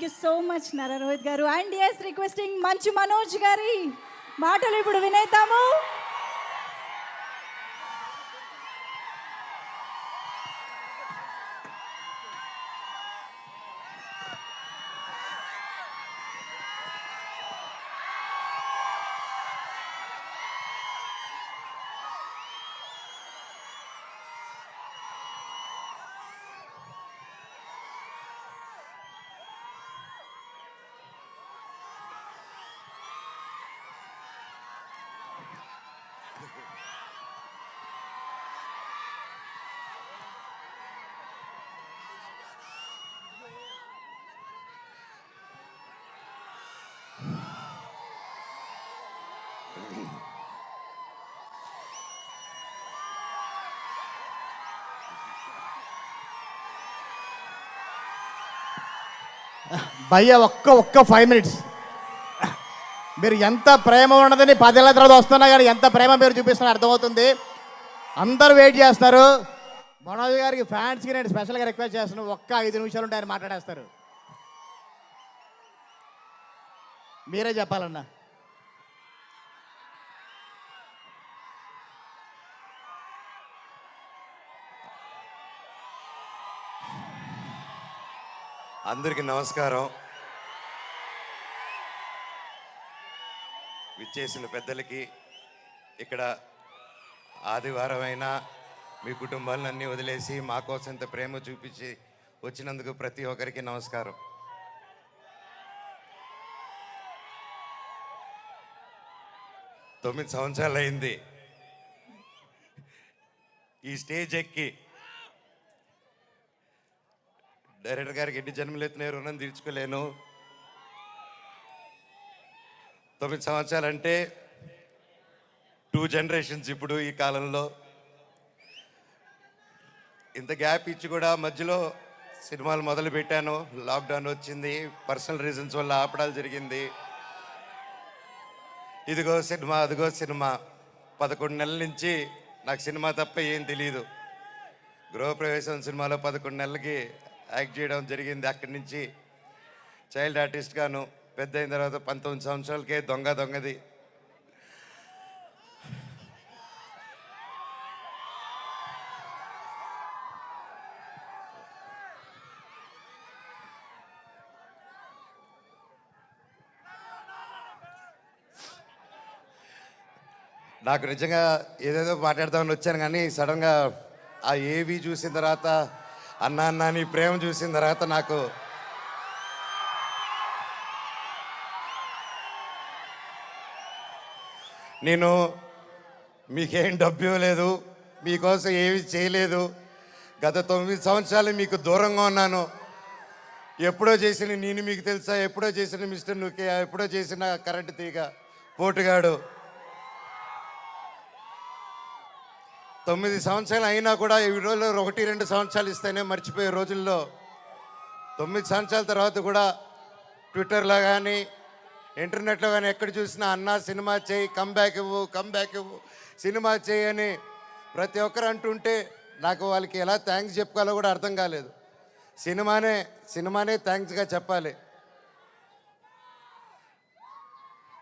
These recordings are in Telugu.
You so much Nara Rohit గారు. And yes, requesting Manchu Manoj గారి మాటలు ఇప్పుడు వినేద్దాము. భయ్య ఒక్క 5 minutes. మీరు ఎంత ప్రేమ ఉన్నదని 10 ఏళ్ళ తర్వాత వస్తున్నా కానీ ఎంత ప్రేమ మీరు చూపిస్తున్నా అర్థమవుతుంది. అందరూ వెయిట్ చేస్తారు. మనోజ్ గారికి ఫ్యాన్స్కి నేను స్పెషల్గా రిక్వెస్ట్ చేస్తున్నాను, ఒక్క 5 నిమిషాలు ఉంటే ఆయన మాట్లాడేస్తారు. మీరే చెప్పాలన్నా. అందరికీ నమస్కారం. విచ్చేసిన పెద్దలకి, ఇక్కడ ఆదివారం అయినా మీ కుటుంబాలన్నీ వదిలేసి మా కోసం ఇంత ప్రేమ చూపించి వచ్చినందుకు ప్రతి ఒక్కరికి నమస్కారం. తొమ్మిది సంవత్సరాలు అయింది ఈ స్టేజ్ ఎక్కి. డైరెక్టర్ గారికి ఎన్ని జన్మలెత్తిన రుణం తీర్చుకోలేను. 9 సంవత్సరాలు అంటే 2 generations ఇప్పుడు ఈ కాలంలో. ఇంత గ్యాప్ ఇచ్చి కూడా మధ్యలో సినిమాలు మొదలు పెట్టాను, లాక్డౌన్ వచ్చింది, పర్సనల్ రీజన్స్ వల్ల ఆపడాలు జరిగింది. ఇదిగో సినిమా అదిగో సినిమా. 11 నెలల నుంచి నాకు సినిమా తప్ప ఏం తెలియదు. గృహప్రవేశం సినిమాలో 11 నెలలకి యాక్ట్ చేయడం జరిగింది. అక్కడి నుంచి చైల్డ్ ఆర్టిస్ట్గాను, పెద్ద అయిన తర్వాత 19 సంవత్సరాలకే దొంగది. నాకు నిజంగా ఏదేదో మాట్లాడదామని వచ్చాను, కానీ సడన్గా ఆ ఏవి చూసిన తర్వాత, అన్నా నీ ప్రేమ చూసిన తర్వాత నాకు నేను మీకేం డబ్బు ఇవ్వలేదు, మీకోసం ఏమి చేయలేదు. గత 9 సంవత్సరాలు మీకు దూరంగా ఉన్నాను. ఎప్పుడో చేసిన నేను మీకు తెలుసా, ఎప్పుడో చేసిన మిస్టర్ నుకే, ఎప్పుడో చేసిన కరెంటు తీగ పోటుగాడు. 9 సంవత్సరాలు అయినా కూడా ఈ రోజుల్లో 1-2 సంవత్సరాలు ఇస్తేనే మర్చిపోయే రోజుల్లో 9 సంవత్సరాల తర్వాత కూడా ట్విట్టర్లో కానీ ఇంటర్నెట్లో కానీ ఎక్కడ చూసినా అన్నా సినిమా చేయి, కమ్బ్యాక్ ఇవ్వు, సినిమా చేయి అని ప్రతి ఒక్కరు అంటుంటే నాకు వాళ్ళకి ఎలా థ్యాంక్స్ చెప్పుకోవాలో కూడా అర్థం కాలేదు. సినిమానే థ్యాంక్స్గా చెప్పాలి.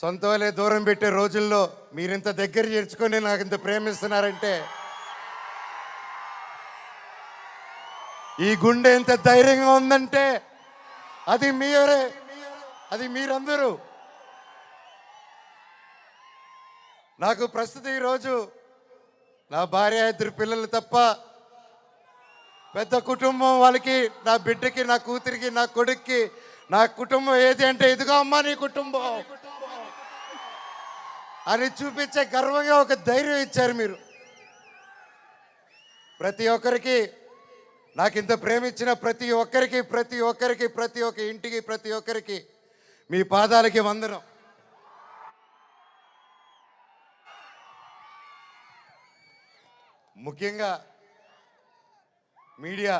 సొంత వాళ్ళే దూరం పెట్టే రోజుల్లో మీరింత దగ్గర చేర్చుకొని నాకు ఇంత ప్రేమిస్తున్నారంటే, ఈ గుండె ఎంత ధైర్యంగా ఉందంటే అది మీరే, అది మీరందరూ. నాకు ప్రస్తుతం ఈరోజు నా భార్య, 2 పిల్లలు తప్ప పెద్ద కుటుంబం. వాళ్ళకి, నా బిడ్డకి, నా కూతురికి, నా కొడుక్కి నా కుటుంబం ఏది అంటే ఇదిగో అమ్మా నీ కుటుంబం అని చూపించే గర్వంగా ఒక ధైర్యం ఇచ్చారు మీరు. ప్రతి ఒక్కరికి, నాకు ఇంత ప్రేమించిన ప్రతి ఒక్క ఇంటికి, ప్రతి ఒక్కరికి మీ పాదాలకి వందనం. ముఖ్యంగా మీడియా,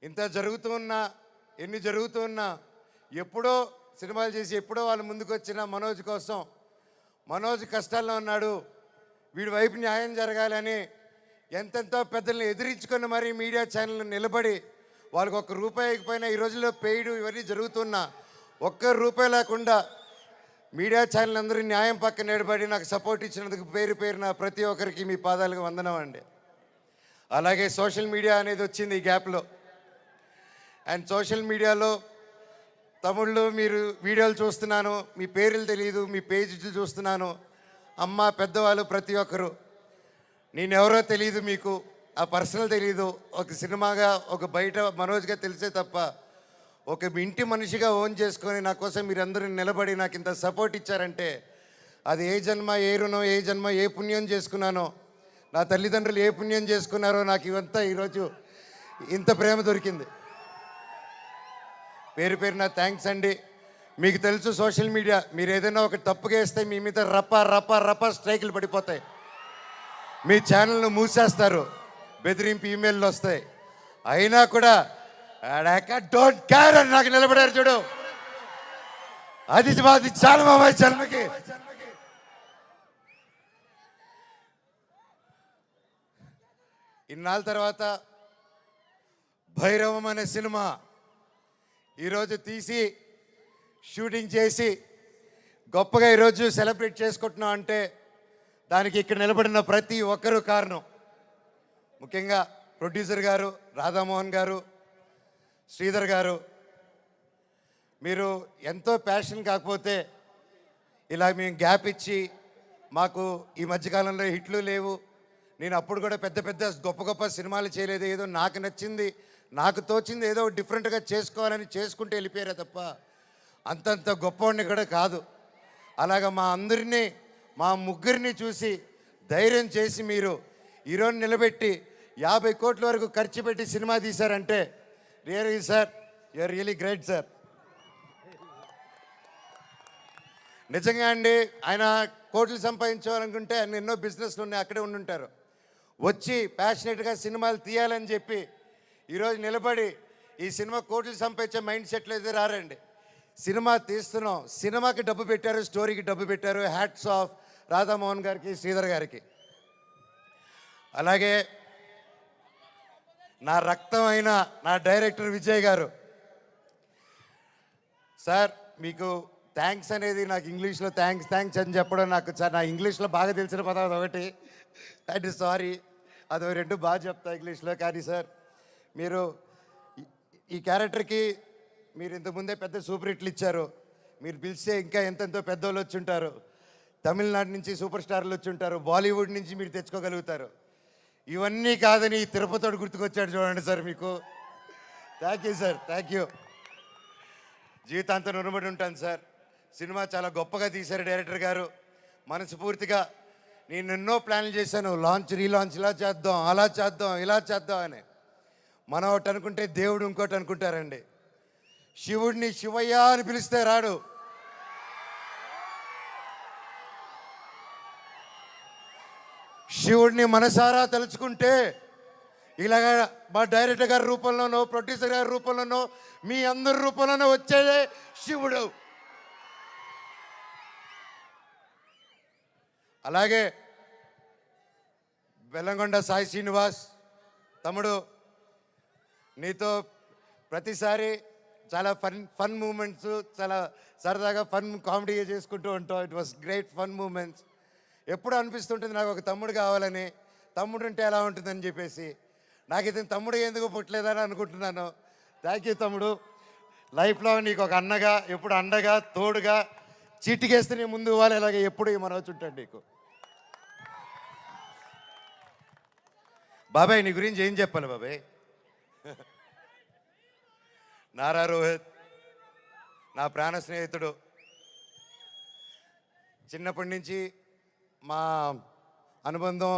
ఇంత జరుగుతున్నా, ఎన్ని జరుగుతున్నా, ఎప్పుడో సినిమాలు చేసి ఎప్పుడో వాళ్ళు ముందుకు వచ్చిన మనోజ్ కోసం, మనోజ్ కష్టాల్లో ఉన్నాడు, వీడి వైపు న్యాయం జరగాలని ఎంతెంతో పెద్దల్ని ఎదిరించుకొని మరీ మీడియా ఛానల్ నిలబడి వాళ్ళకి ఒక్క రూపాయి ఇకపోయినా ఈ రోజుల్లో పెయిడ్ ఇవన్నీ జరుగుతున్నా ఒక్క రూపాయి లేకుండా మీడియా ఛానల్ అందరూ న్యాయం పక్కన నిలబడి నాకు సపోర్ట్ ఇచ్చినందుకు పేరు పేరున ప్రతి ఒక్కరికి మీ పాదాలకు వందనం అండి. అలాగే సోషల్ మీడియా అనేది వచ్చింది ఈ గ్యాప్లో. అండ్ సోషల్ మీడియాలో తమిళ్లో మీరు వీడియోలు చూస్తున్నాను, మీ పేర్లు తెలియదు, మీ పేజీలు చూస్తున్నాను. అమ్మ పెద్దవాళ్ళు ప్రతి ఒక్కరు నేనెవరో తెలియదు, మీకు ఆ పర్సనల్ తెలియదు. ఒక సినిమాగా ఒక బయట మనోజ్గా తెలిసే తప్ప ఒక ఇంటి మనిషిగా ఓన్ చేసుకొని నా కోసం మీరందరూ నిలబడి నాకు ఇంత సపోర్ట్ ఇచ్చారంటే అది ఏ జన్మ ఏ రుణం, ఏ జన్మ ఏ పుణ్యం చేసుకున్నానో, నా తల్లిదండ్రులు ఏ పుణ్యం చేసుకున్నారో నాకు ఇవంతా ఈరోజు ఇంత ప్రేమ దొరికింది. పేరు పేరున థ్యాంక్స్ అండి. మీకు తెలుసు సోషల్ మీడియా, మీరు ఏదైనా ఒక తప్పుగా వేస్తే మీ మీద రప్ప స్ట్రైకులు పడిపోతాయి, మీ ఛానల్ను మూసేస్తారు, బెదిరింపు ఈమెయిల్లు వస్తాయి. అయినా కూడా డోంట్ కేర్ అని నాకు నిలబడారు చూడు, అది చాలా బాబాయ్ జన్మకి. ఇన్నాళ్ళ తర్వాత భైరవం అనే సినిమా ఈరోజు తీసి షూటింగ్ చేసి గొప్పగా ఈరోజు సెలబ్రేట్ చేసుకుంటున్నాం అంటే దానికి ఇక్కడ నిలబడిన ప్రతి ఒక్కరూ కారణం. ముఖ్యంగా ప్రొడ్యూసర్ గారు, రాధామోహన్ గారు, శ్రీధర్ గారు, మీరు ఎంతో ప్యాషన్ కాకపోతే ఇలా మేము గ్యాప్ ఇచ్చి మాకు ఈ మధ్యకాలంలో హిట్లు లేవు, నేను అప్పుడు కూడా పెద్ద పెద్ద గొప్ప సినిమాలు చేయలేదు, ఏదో నాకు నచ్చింది నాకు తోచింది ఏదో డిఫరెంట్గా చేసుకోవాలని చేసుకుంటూ వెళ్ళిపోయారే తప్ప అంతంత గొప్పవాడిని కూడా కాదు. అలాగా మా అందరినీ మా ముగ్గురిని చూసి ధైర్యం చేసి మీరు ఈరోజు నిలబెట్టి 50 కోట్ల వరకు ఖర్చు పెట్టి సినిమా తీశారంటే really sir you are really great sir. నిజంగా అండి, ఆయన కోట్లు సంపాదించాలనుకుంటే ఆయన ఎన్నో బిజినెస్లు ఉన్నాయి, అక్కడే ఉండుంటారు. వచ్చి ప్యాషనెట్గా సినిమాలు తీయాలని చెప్పి ఈరోజు నిలబడి ఈ సినిమా కోట్లు సంపాదించే మైండ్ సెట్లు అయితే రారండి. సినిమా తీస్తున్నాం, సినిమాకి డబ్బు పెట్టారు, స్టోరీకి డబ్బు పెట్టారు. హ్యాట్స్ ఆఫ్ రాధామోహన్ గారికి, శ్రీధర్ గారికి. అలాగే నా రక్తం అయిన నా డైరెక్టర్ విజయ్ గారు. సార్ మీకు థ్యాంక్స్ అనేది నాకు ఇంగ్లీష్లో థ్యాంక్స్ అని చెప్పడం నాకు నా ఇంగ్లీష్లో బాగా తెలిసిన పదం అదొకటి, అండ్ సారీ అదో 2 బాగా చెప్తా ఇంగ్లీష్లో. కానీ సార్ మీరు ఈ క్యారెక్టర్కి మీరు ఇంతకుముందే పెద్ద సూపర్ హిట్లు ఇచ్చారు, మీరు పిలిస్తే ఇంకా ఎంతెంతో పెద్దోళ్ళు వచ్చి ఉంటారు, తమిళనాడు నుంచి సూపర్ స్టార్లు వచ్చి ఉంటారు, బాలీవుడ్ నుంచి మీరు తెచ్చుకోగలుగుతారు. ఇవన్నీ కాదని తిరుపతితో గుర్తుకొచ్చాడు చూడండి సార్, మీకు thank you sir, thank you. జీవితాంతం రుణపడి ఉంటాను సార్. సినిమా చాలా గొప్పగా తీశారు డైరెక్టర్ గారు. మనస్ఫూర్తిగా నేను ఎన్నో ప్లాన్లు చేశాను, లాంచ్ రీలాంచ్ ఇలా చేద్దాం, అలా చేద్దాం, ఇలా చేద్దాం అని. మనం ఒకటి అనుకుంటే దేవుడు ఇంకోటి అనుకుంటారండి. శివుడిని శివయ్య అని పిలిస్తే రాడు, శివుడిని మనసారా తలుచుకుంటే ఇలాగ మా డైరెక్టర్ గారి రూపంలోనో, ప్రొడ్యూసర్ గారి రూపంలోనో, మీ అందరి రూపంలోనో వచ్చేదే శివుడు. అలాగే బెల్లంకొండ సాయి శ్రీనివాస్ తమ్ముడు, నీతో ప్రతిసారి చాలా ఫన్ మూమెంట్స్, చాలా సరదాగా ఫన్ కామెడీ చేసుకుంటూ ఉంటాం. It was great fun moments. ఎప్పుడు అనిపిస్తుంటుంది నాకు ఒక తమ్ముడు కావాలని, తమ్ముడు ఉంటే ఎలా ఉంటుందని చెప్పేసి. నాకు ఇతను తమ్ముడు ఎందుకు పుట్టలేదని అనుకుంటున్నాను. థ్యాంక్ యూ తమ్ముడు. లైఫ్లో నీకు ఒక అన్నగా, ఎప్పుడు అండగా, తోడుగా, చీటికేస్తే నీ ముందు ఇవ్వాలి, ఇలాగే ఎప్పుడు ఈ మనవచ్చు ఉంటాడు నీకు. బాబాయ్ నీ గురించి ఏం చెప్పాలి బాబాయ్? నారా రోహిత్ నా ప్రాణ స్నేహితుడు. చిన్నప్పటి నుంచి మా అనుబంధం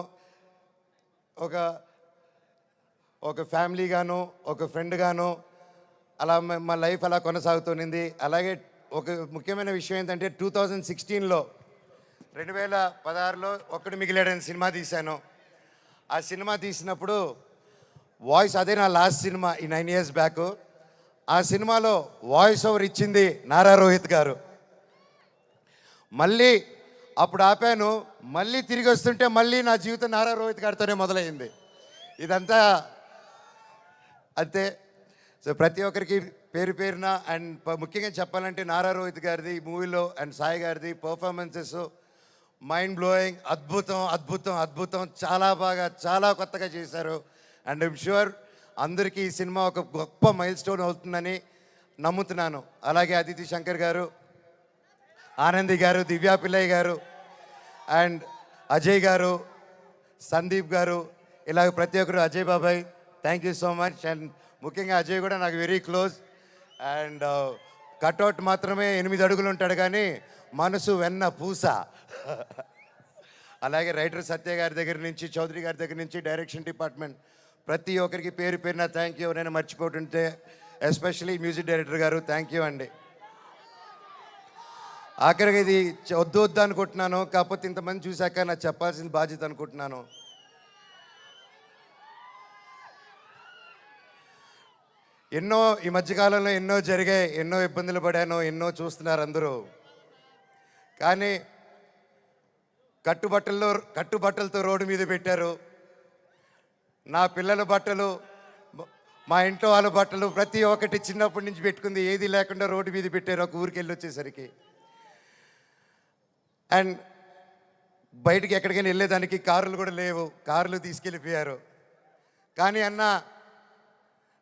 ఒక ఫ్యామిలీగాను, ఒక ఫ్రెండ్గాను అలా మా లైఫ్ అలా కొనసాగుతుంది. అలాగే ఒక ముఖ్యమైన విషయం ఏంటంటే 2016లో 2016లో ఒక్కడు మిగిలాడని సినిమా తీశాను. ఆ సినిమా తీసినప్పుడు వాయిస్, అదే నా లాస్ట్ సినిమా ఈ 9 years బ్యాక్. ఆ సినిమాలో వాయిస్ ఓవర్ ఇచ్చింది నారా రోహిత్ గారు. మళ్ళీ అప్పుడు ఆపాను, మళ్ళీ తిరిగి వస్తుంటే మళ్ళీ నా జీవితం నారా రోహిత్ గారితోనే మొదలైంది. ఇదంతా అంతే. సో ప్రతి ఒక్కరికి పేరు పేరున అండ్ ముఖ్యంగా చెప్పాలంటే నారా రోహిత్ గారిది ఈ మూవీలో అండ్ సాయి గారిది పర్ఫార్మెన్సెస్ మైండ్ బ్లోయింగ్, అద్భుతం అద్భుతం అద్భుతం, చాలా బాగా చాలా కొత్తగా చేశారు. అండ్ ఐమ్ షూర్ అందరికీ ఈ సినిమా ఒక గొప్ప మైల్ స్టోన్ అవుతుందని నమ్ముతున్నాను. అలాగే అదితి శంకర్ గారు, ఆనంది గారు, దివ్యా పిల్లయ్య గారు అండ్ అజయ్ గారు, సందీప్ గారు, ఇలాగ ప్రతి ఒక్కరు, అజయ్ బాబాయ్, thank you so much. And ముఖ్యంగా అజయ్ కూడా నాకు వెరీ క్లోజ్. అండ్ కట్అవుట్ మాత్రమే 8 అడుగులు ఉంటాడు కానీ మనసు వెన్న పూస. అలాగే రైటర్ సత్య గారి దగ్గర నుంచి, చౌదరి గారి దగ్గర నుంచి, డైరెక్షన్ డిపార్ట్మెంట్ ప్రతి ఒక్కరికి పేరు పేరున థ్యాంక్ యూ. ఎవరైనా మర్చిపోతుంటే ఎస్పెషలీ మ్యూజిక్ డైరెక్టర్ గారు థ్యాంక్ యూ అండి. ఆఖరికి ఇది వద్దు వద్దు అనుకుంటున్నాను, కాకపోతే ఇంతమంది చూశాక నాకు చెప్పాల్సిన బాధ్యత అనుకుంటున్నాను. ఎన్నో ఈ మధ్యకాలంలో ఎన్నో జరిగాయి, ఎన్నో ఇబ్బందులు పడాను, ఎన్నో చూస్తున్నారు అందరూ. కానీ కట్టుబట్టలతో రోడ్డు మీద పెట్టారు. నా పిల్లల బట్టలు, మా ఇంట్లో వాళ్ళ బట్టలు ప్రతి ఒక్కటి చిన్నప్పటి నుంచి పెట్టుకుంది ఏది లేకుండా రోడ్డు మీద పెట్టారు ఒక ఊరికి వెళ్ళి వచ్చేసరికి. అండ్ బయటికి ఎక్కడికైనా వెళ్ళేదానికి కార్లు కూడా లేవు, కార్లు తీసుకెళ్ళిపోయారు. కానీ అన్న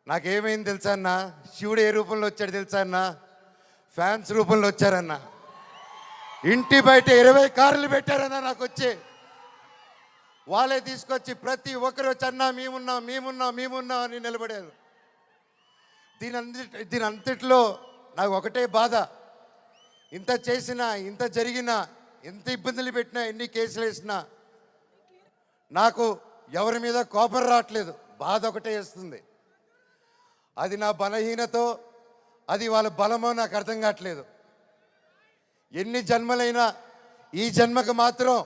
నాకేమైంది తెలుసా అన్న, శివుడు ఏ రూపంలో వచ్చాడు తెలుసా అన్న, ఫ్యాన్స్ రూపంలో వచ్చారన్న. ఇంటి బయట 20 కార్లు పెట్టారన్న నాకు వచ్చి. వాళ్ళే తీసుకొచ్చి ఒక్కరు వచ్చి అన్న మేమున్నాం మేమున్నాం మేమున్నాం అని నిలబడారు. దీని అంతట్లో నాకు ఒకటే బాధ, ఇంత చేసినా, ఇంత జరిగినా, ఎంత ఇబ్బందులు పెట్టినా, ఎన్ని కేసులు వేసినా నాకు ఎవరి మీద కోపం రావట్లేదు, బాధ ఒకటే వేస్తుంది. అది నా బలహీనతో, అది వాళ్ళ బలమో నాకు అర్థం కావట్లేదు. ఎన్ని జన్మలైనా ఈ జన్మకు మాత్రం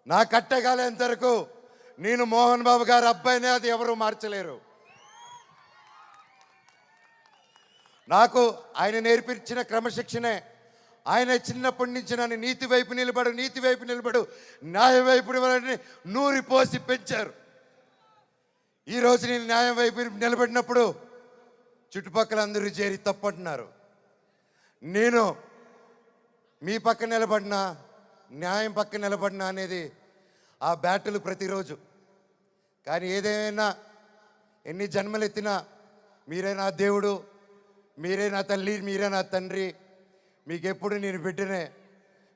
నా కట్టగాలేంత వరకు నేను మోహన్ బాబు గారి అబ్బాయినే, అది ఎవరు మార్చలేరు. నాకు ఆయన నేర్పించిన క్రమశిక్షణే, ఆయన చిన్నప్పటి నుంచి నన్ను నీతి వైపు నిలబడు, న్యాయం వైపు నూరి పోసి పెంచారు. ఈరోజు నేను న్యాయం వైపు నిలబడినప్పుడు చుట్టుపక్కల అందరూ చేరి తప్పంటున్నారు. నేను మీ పక్క నిలబడినా, న్యాయం పక్క నిలబడినా అనేది ఆ బ్యాటిల్ ప్రతిరోజు. కానీ ఏదేమైనా, ఎన్ని జన్మలు ఎత్తినా మీరే నా దేవుడు, మీరే నా తల్లి, మీరే నా తండ్రి. మీకు ఎప్పుడు నేను బిడ్డనే.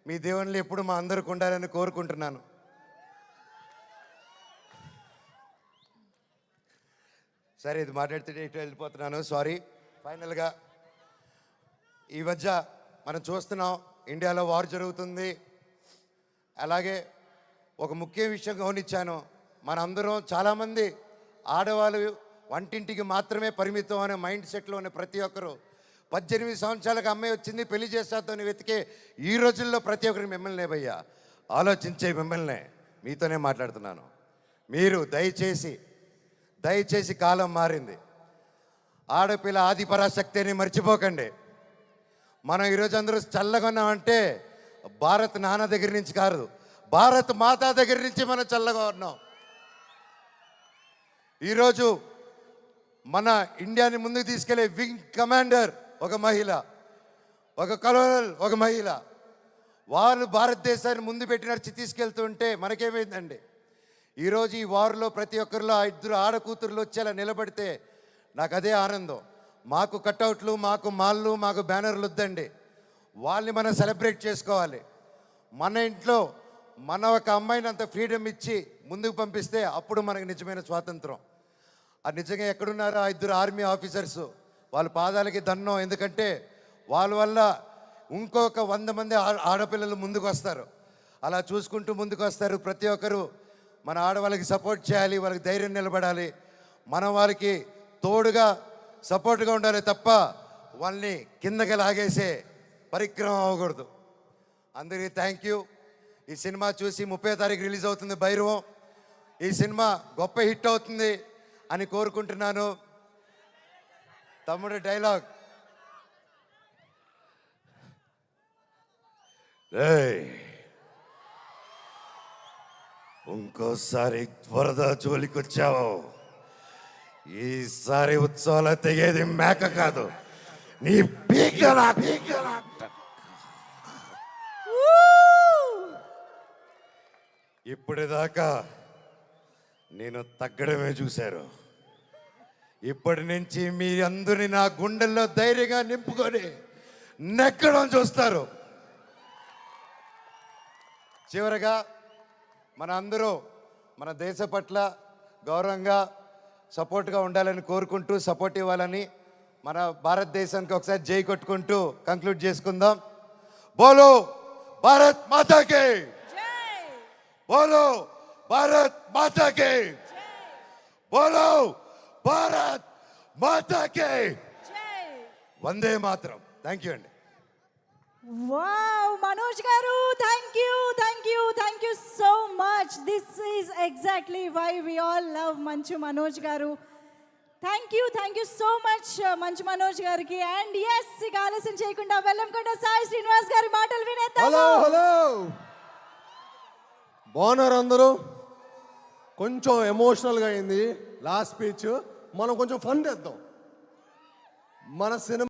మీ దేవుళ్ళు ఎప్పుడు మా అందరికి ఉండాలని కోరుకుంటున్నాను. సరే, ఇది మాట్లాడితే ఇటు వెళ్ళిపోతున్నాను, సారీ. ఫైనల్గా ఈ మధ్య మనం చూస్తున్నాం, ఇండియాలో వార్ జరుగుతుంది. అలాగే ఒక ముఖ్య విషయం గమనించాను, మనందరం చాలామంది ఆడవాళ్ళు వంటింటికి మాత్రమే పరిమితం అనే మైండ్ సెట్లో ఉన్న ప్రతి ఒక్కరు 18 సంవత్సరాలకు అమ్మాయి వచ్చింది పెళ్లి చేస్తాతోని వెతికే ఈ రోజుల్లో ప్రతి ఒక్కరికి మిమ్మల్ని భయ్యా ఆలోచించే మిమ్మల్నే మీతోనే మాట్లాడుతున్నాను. మీరు దయచేసి కాలం మారింది, ఆడపిల్ల ఆదిపరాశక్తి అని మర్చిపోకండి. మనం ఈరోజు అందరూ చల్లగా ఉన్నామంటే భారత్ నాన్న దగ్గర నుంచి కాదు, భారత్ మాతా దగ్గర నుంచి మనం చల్లగా ఉన్నాం. ఈరోజు మన ఇండియాని ముందుకు తీసుకెళ్లే వింగ్ కమాండర్ ఒక మహిళ, ఒక కలోనల్ ఒక మహిళ. వాళ్ళు భారతదేశాన్ని ముందు పెట్టి నడిచి తీసుకెళ్తుంటే మనకేమైందండి? ఈరోజు ఈ వార్లో ప్రతి ఒక్కరిలో 2 ఆడకూతుర్లు వచ్చేలా నిలబడితే నాకు అదే ఆనందం. మాకు కట్అవుట్లు, మాకు మాళ్ళు, మాకు బ్యానర్లు వద్దండి. వాళ్ళని మనం సెలబ్రేట్ చేసుకోవాలి. మన ఇంట్లో మన ఒక అమ్మాయిని అంత ఫ్రీడమ్ ఇచ్చి ముందుకు పంపిస్తే అప్పుడు మనకు నిజమైన స్వాతంత్రం. అది నిజంగా ఎక్కడున్నారో 2 ఆర్మీ ఆఫీసర్స్, వాళ్ళ పాదాలకి దండం. ఎందుకంటే వాళ్ళ వల్ల ఇంకొక 100 మంది ఆడపిల్లలు ముందుకు వస్తారు. అలా చూసుకుంటూ ముందుకు వస్తారు. ప్రతి ఒక్కరు మన ఆడవాళ్ళకి సపోర్ట్ చేయాలి, వాళ్ళకి ధైర్యం నిలబడాలి. మనం వాళ్ళకి తోడుగా సపోర్ట్గా ఉండాలి తప్ప వాళ్ళని కిందకి లాగేసే పరిక్రమం అవ్వకూడదు. అందరికీ థ్యాంక్ యూ. ఈ సినిమా చూసి 30వ తారీఖు రిలీజ్ అవుతుంది భైరవం. ఈ సినిమా గొప్ప హిట్ అవుతుంది అని కోరుకుంటున్నాను. తమ్ముడు డైలాగ్, ఇంకోసారి వరద జోలికొచ్చావు ఈసారి ఉత్సవాలు తెగేది మేక కాదు, నీ పీక నా పీక నా. ఇప్పటిదాకా నేను తగ్గడమే చూశారు. ఇప్పటి నుంచి మీ అందరిని నా గుండెల్లో ధైర్యంగా నింపుకొని నెక్కడం చూస్తారు. చివరగా మన అందరూ మన దేశ పట్ల గౌరవంగా సపోర్ట్గా ఉండాలని కోరుకుంటూ సపోర్ట్ ఇవ్వాలని మన భారతదేశానికి ఒకసారి జై కొట్టుకుంటూ కంక్లూడ్ చేసుకుందాం. బోలో భారత్ మాతాకి, బోలో భారత్ మాతాకి, బోలో భారత్ మాతాకి, వందే మాతరం. థ్యాంక్ యూ అండి. వావ్ మనోజ్ గారు, thank you so much. This is exactly why we all love Manchu Manoj గారు. Thank you so much Manchu Manoj గారికి. అండ్ ఎస్, ఇక ఆలస్యం చేయకుండా వెల్లంకొండ సాయి శ్రీనివాస్ గారి మాటలు వినేద్దాం. హలో బాగున్నారు అందరూ? కొంచెం ఎమోషనల్గా అయింది లాస్ట్ స్పీచ్. మనం కొంచెం ఫన్ చేద్దాం. మన సినిమా